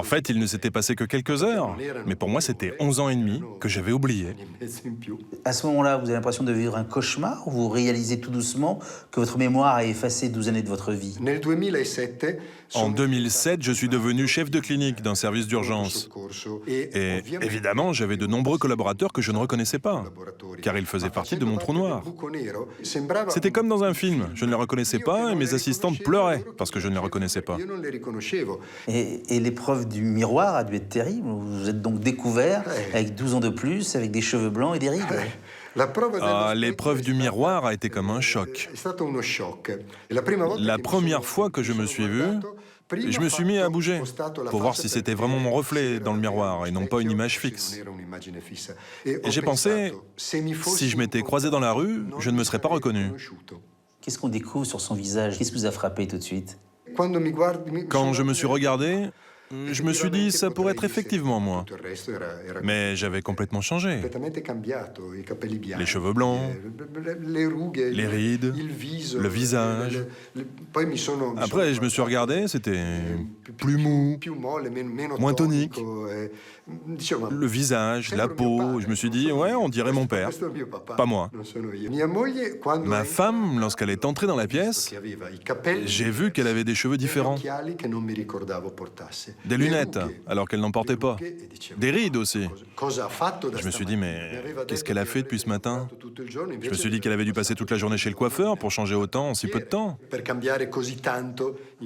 En fait, il ne s'était passé que quelques heures, mais pour moi, c'était 11 ans et demi que j'avais oublié. À ce moment-là, vous avez l'impression de vivre un cauchemar ou vous réalisez tout doucement que votre mémoire a effacé 12 années de votre vie? En 2007, je suis devenu chef de clinique d'un service d'urgence. Et évidemment, j'avais de nombreux collaborateurs que je ne reconnaissais pas, car ils faisaient partie de mon trou noir. C'était comme dans un film, je ne les reconnaissais pas et mes assistantes pleuraient parce que je ne les reconnaissais pas. Et l'épreuve du miroir a dû être terrible. Vous vous êtes donc découvert avec 12 ans de plus, avec des cheveux blancs et des rides. Ah, l'épreuve du miroir a été comme un choc. La première fois que je me suis vu, je me suis mis à bouger pour voir si c'était vraiment mon reflet dans le miroir et non pas une image fixe. Et j'ai pensé, si je m'étais croisé dans la rue, je ne me serais pas reconnu. Qu'est-ce qu'on découvre sur son visage? Qu'est-ce qui vous a frappé tout de suite? Quand je me suis regardé, je me suis dit, ça pourrait être effectivement moi. Mais j'avais complètement changé. Les cheveux blancs, les rides, le visage. Après, je me suis regardé, c'était plus mou, moins tonique. Le visage, la peau, je me suis dit, ouais, on dirait mon père, pas moi. Ma femme, lorsqu'elle est entrée dans la pièce, j'ai vu qu'elle avait des cheveux différents. Des lunettes, alors qu'elle n'en portait pas. Des rides aussi. Je me suis dit, mais qu'est-ce qu'elle a fait depuis ce matin? Je me suis dit qu'elle avait dû passer toute la journée chez le coiffeur pour changer autant en si peu de temps.